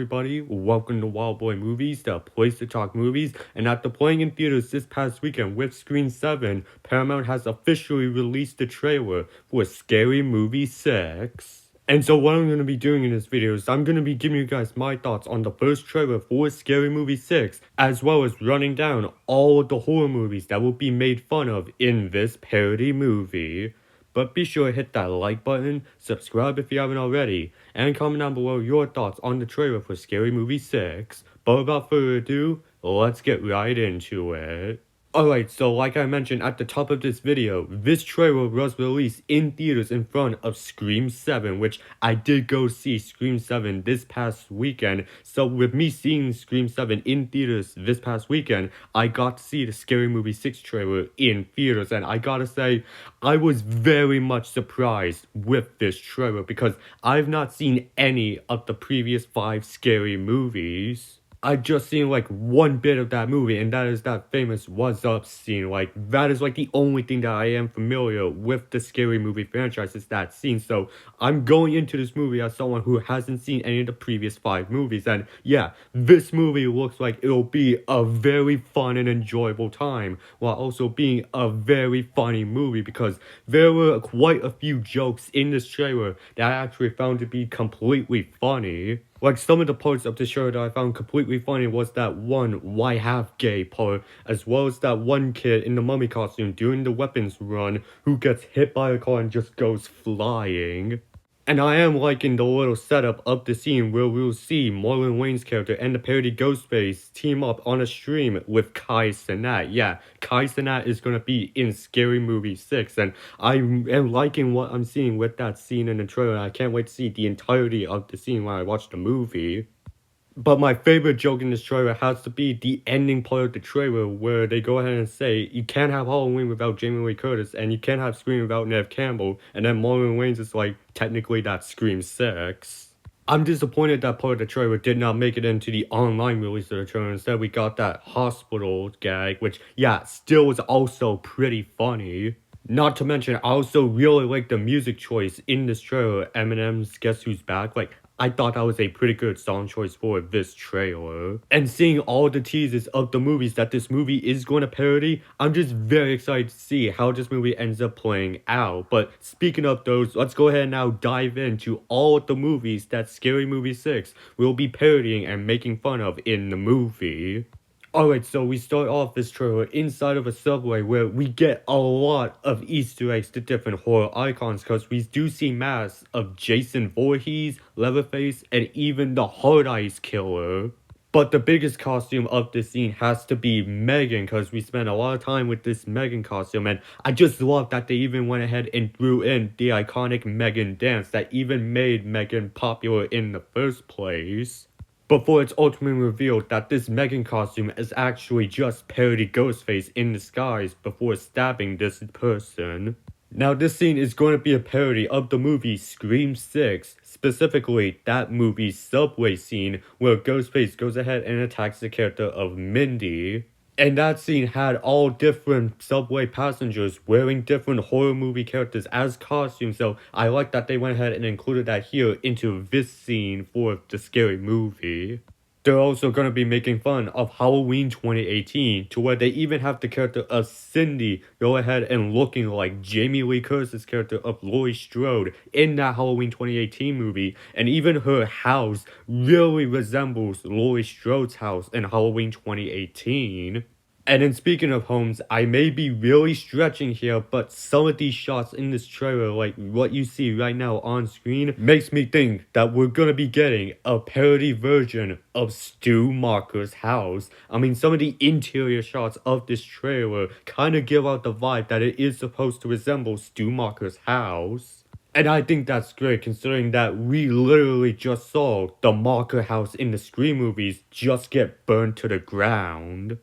everybody, welcome to Wild Boy Movies, the place to talk movies, and after playing in theaters this past weekend with Screen 7, Paramount has officially released the trailer for Scary Movie 6. And so what I'm going to be doing in this video is I'm going to be giving you guys my thoughts on the first trailer for Scary Movie 6, as well as running down all of the horror movies that will be made fun of in this parody movie. But be sure to hit that like button, subscribe if you haven't already, and comment down below your thoughts on the trailer for Scary Movie 6. But without further ado, let's get right into it. Alright, so like I mentioned at the top of this video, this trailer was released in theaters in front of Scream 7, which I did go see Scream 7 this past weekend. So with me seeing Scream 7 in theaters this past weekend, I got to see the Scary Movie 6 trailer in theaters, and I gotta say, I was very much surprised with this trailer because I've not seen any of the previous 5 scary movies. I've just seen like one bit of that movie, and that is that famous "What's Up" scene. Like, that is like the only thing that I am familiar with the Scary Movie franchise is that scene. So I'm going into this movie as someone who hasn't seen any of the previous 5 movies, and yeah, this movie looks like it'll be a very fun and enjoyable time, while also being a very funny movie because there were quite a few jokes in this trailer that I actually found to be completely funny. Like, some of the parts of the show that I found completely funny was that one "why have gay" part, as well as that one kid in the mummy costume doing the weapons run who gets hit by a car and just goes flying. And I am liking the little setup of the scene where we'll see Marlon Wayne's character and the parody Ghostface team up on a stream with Kai Cenat. Yeah, Kai Cenat is gonna be in Scary Movie 6, and I am liking what I'm seeing with that scene in the trailer. I can't wait to see the entirety of the scene when I watch the movie. But my favorite joke in this trailer has to be the ending part of the trailer where they go ahead and say, you can't have Halloween without Jamie Lee Curtis, and you can't have Scream without Neve Campbell, and then Marlon Wayans is like, technically that's Scream 6. I'm disappointed that part of the trailer did not make it into the online release of the trailer. Instead, we got that hospital gag, which, yeah, still was also pretty funny. Not to mention, I also really like the music choice in this trailer. Eminem's Guess Who's Back. Like, I thought that was a pretty good song choice for this trailer. And seeing all the teasers of the movies that this movie is going to parody, I'm just very excited to see how this movie ends up playing out. But speaking of those, let's go ahead and now dive into all of the movies that Scary Movie 6 will be parodying and making fun of in the movie. Alright, so we start off this trailer inside of a subway where we get a lot of Easter eggs to different horror icons, because we do see masks of Jason Voorhees, Leatherface, and even the Hard Eyes Killer. But the biggest costume of this scene has to be Megan, because we spent a lot of time with this Megan costume, and I just love that they even went ahead and threw in the iconic Megan dance that even made Megan popular in the first place. Before it's ultimately revealed that this Megan costume is actually just parody Ghostface in disguise before stabbing this person. Now, this scene is going to be a parody of the movie Scream 6, specifically that movie's subway scene where Ghostface goes ahead and attacks the character of Mindy. And that scene had all different subway passengers wearing different horror movie characters as costumes, so I like that they went ahead and included that here into this scene for the Scary Movie. They're also going to be making fun of Halloween 2018, to where they even have the character of Cindy go ahead and looking like Jamie Lee Curtis' character of Laurie Strode in that Halloween 2018 movie, and even her house really resembles Laurie Strode's house in Halloween 2018. And then speaking of homes, I may be really stretching here, but some of these shots in this trailer, like what you see right now on screen, makes me think that we're gonna be getting a parody version of Stu Macher's house. I mean, some of the interior shots of this trailer kind of give out the vibe that it is supposed to resemble Stu Macher's house. And I think that's great, considering that we literally just saw the Macher house in the Scream movies just get burned to the ground.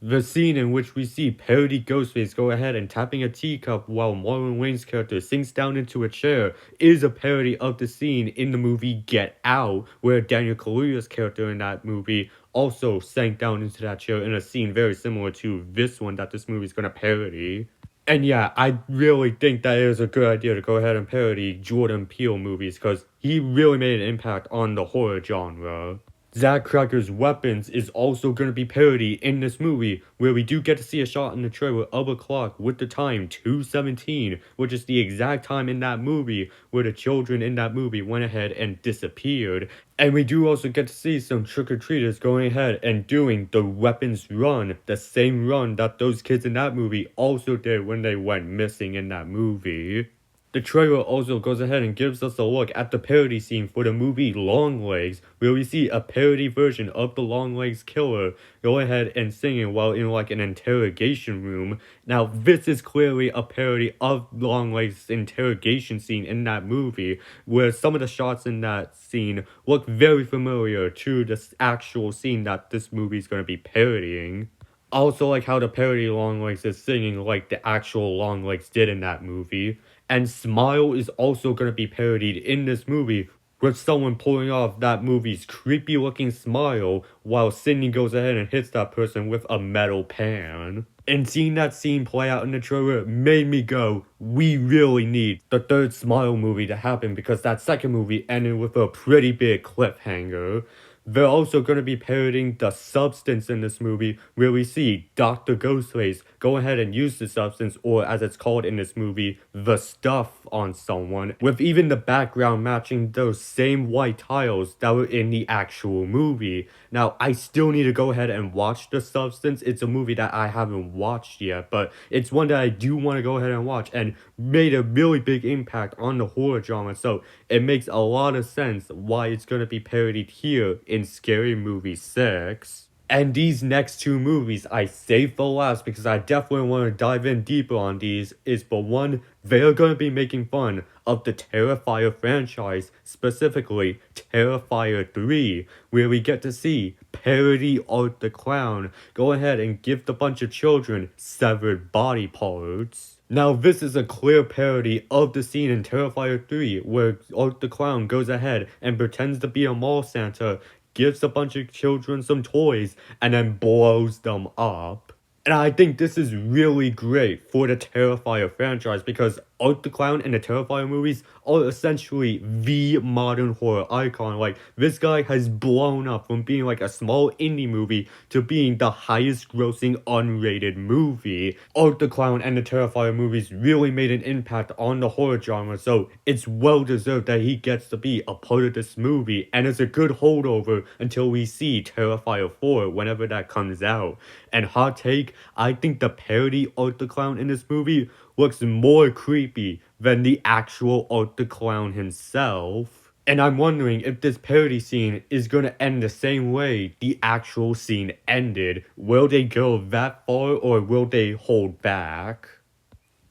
The scene in which we see parody Ghostface go ahead and tapping a teacup while Marlon Wayne's character sinks down into a chair is a parody of the scene in the movie Get Out, where Daniel Kaluuya's character in that movie also sank down into that chair in a scene very similar to this one that this movie is going to parody. And yeah, I really think that it is a good idea to go ahead and parody Jordan Peele movies because he really made an impact on the horror genre. Zack Cracker's Weapons is also going to be parodied in this movie, where we do get to see a shot in the trailer of a clock with the time 2:17, which is the exact time in that movie where the children in that movie went ahead and disappeared. And we do also get to see some trick-or-treaters going ahead and doing the weapons run, the same run that those kids in that movie also did when they went missing in that movie. The trailer also goes ahead and gives us a look at the parody scene for the movie Longlegs, where we see a parody version of the Longlegs killer go ahead and singing while in like an interrogation room. Now, this is clearly a parody of Longlegs' interrogation scene in that movie, where some of the shots in that scene look very familiar to the actual scene that this movie is going to be parodying. Also like how the parody Longlegs is singing like the actual Longlegs did in that movie. And Smile is also going to be parodied in this movie with someone pulling off that movie's creepy looking smile while Sydney goes ahead and hits that person with a metal pan. And seeing that scene play out in the trailer made me go, we really need the third Smile movie to happen because that second movie ended with a pretty big cliffhanger. They're also going to be parodying the substance in this movie, where we see Dr. Ghostface go ahead and use the substance, or as it's called in this movie, the stuff on someone, with even the background matching those same white tiles that were in the actual movie. Now, I still need to go ahead and watch The Substance. It's a movie that I haven't watched yet, but it's one that I do want to go ahead and watch, and made a really big impact on the horror genre, so it makes a lot of sense why it's going to be parodied here in Scary Movie 6. And these next two movies I saved for last because I definitely want to dive in deeper on these is for one, they're going to be making fun of the Terrifier franchise, specifically Terrifier 3, where we get to see parody Art the Clown go ahead and give the bunch of children severed body parts. Now, this is a clear parody of the scene in Terrifier 3 where Art the Clown goes ahead and pretends to be a mall Santa, gives a bunch of children some toys, and then blows them up. And I think this is really great for the Terrifier franchise because Art the Clown and the Terrifier movies are essentially the modern horror icon. Like, this guy has blown up from being like a small indie movie to being the highest grossing unrated movie. Art the Clown and the Terrifier movies really made an impact on the horror genre, so it's well deserved that he gets to be a part of this movie, and it's a good holdover until we see Terrifier 4 whenever that comes out. And hot take, I think the parody Art the Clown in this movie looks more creepy than the actual Art the Clown himself. And I'm wondering if this parody scene is gonna end the same way the actual scene ended. Will they go that far or will they hold back?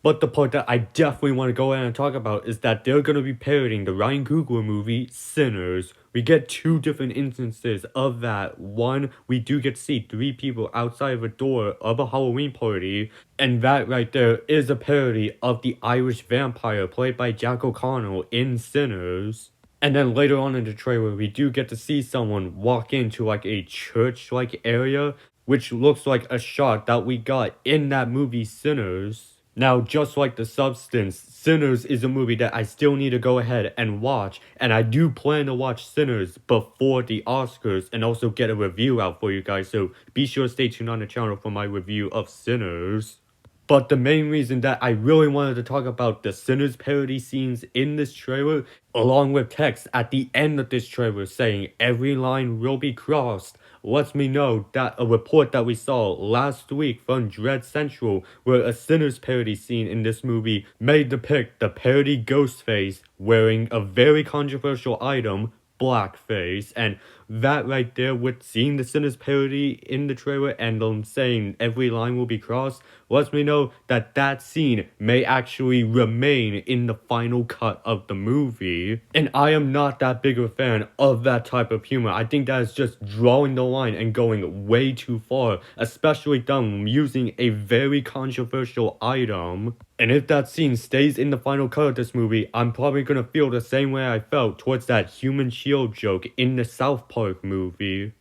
But the part that I definitely want to go ahead and talk about is that they're going to be parodying the Ryan Coogler movie, Sinners. We get two different instances of that. One, we do get to see three people outside of a door of a Halloween party. And that right there is a parody of the Irish vampire played by Jack O'Connell in Sinners. And then later on in the trailer, we do get to see someone walk into like a church-like area, which looks like a shot that we got in that movie Sinners. Now, just like The Substance, Sinners is a movie that I still need to go ahead and watch, and I do plan to watch Sinners before the Oscars and also get a review out for you guys, so be sure to stay tuned on the channel for my review of Sinners. But the main reason that I really wanted to talk about the Sinners parody scenes in this trailer, along with text at the end of this trailer saying every line will be crossed, lets me know that a report that we saw last week from Dread Central, where a Sinners parody scene in this movie may depict the parody Ghostface wearing a very controversial item, blackface, and that right there with seeing the Sinners parody in the trailer and them saying every line will be crossed lets me know that that scene may actually remain in the final cut of the movie. And I am not that big of a fan of that type of humor. I think that is just drawing the line and going way too far, especially them using a very controversial item. And if that scene stays in the final cut of this movie, I'm probably gonna feel the same way I felt towards that human shield joke in the South Park movie,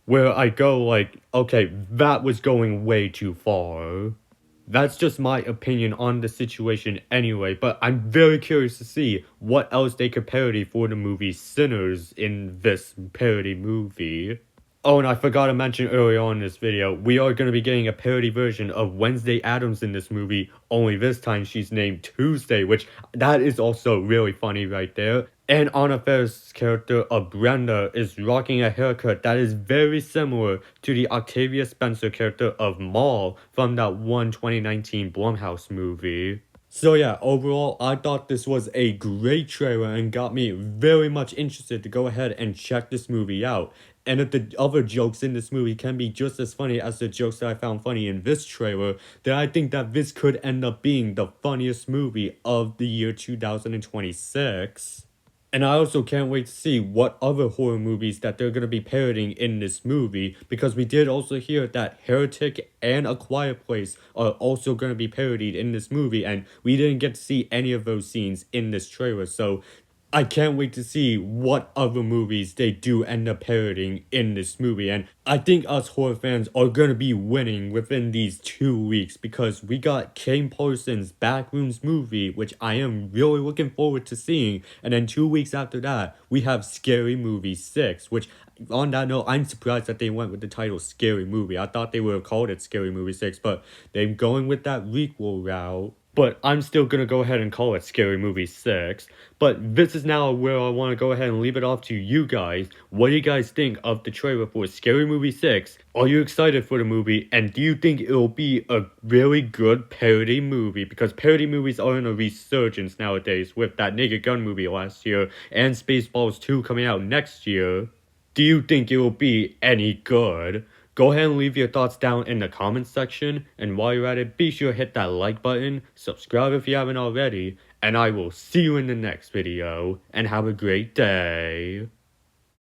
where I go like, okay, that was going way too far. That's just my opinion on the situation anyway, but I'm very curious to see what else they could parody for the movie Sinners in this parody movie. Oh, and I forgot to mention earlier on in this video, we are going to be getting a parody version of Wednesday Addams in this movie, only this time she's named Tuesday, which that is also really funny right there. And Anna Faris's character of Brenda is rocking a haircut that is very similar to the Octavia Spencer character of Maul from that one 2019 Blumhouse movie. So yeah, overall, I thought this was a great trailer and got me very much interested to go ahead and check this movie out. And if the other jokes in this movie can be just as funny as the jokes that I found funny in this trailer, then I think that this could end up being the funniest movie of the year 2026. And I also can't wait to see what other horror movies that they're going to be parodying in this movie, because we did also hear that Heretic and A Quiet Place are also going to be parodied in this movie, and we didn't get to see any of those scenes in this trailer, so I can't wait to see what other movies they do end up parodying in this movie. And I think us horror fans are gonna be winning within these 2 weeks, because we got Kane Parsons' Backrooms movie, which I am really looking forward to seeing. And then 2 weeks after that, we have Scary Movie 6, which on that note, I'm surprised that they went with the title Scary Movie. I thought they would have called it Scary Movie 6, but they're going with that requel route. But I'm still gonna go ahead and call it Scary Movie 6. But this is now where I want to go ahead and leave it off to you guys. What do you guys think of the trailer for Scary Movie 6? Are you excited for the movie? And do you think it'll be a really good parody movie? Because parody movies are in a resurgence nowadays, with that Naked Gun movie last year and Spaceballs 2 coming out next year. Do you think it will be any good? Go ahead and leave your thoughts down in the comments section, and while you're at it, be sure to hit that like button, subscribe if you haven't already, and I will see you in the next video, and have a great day.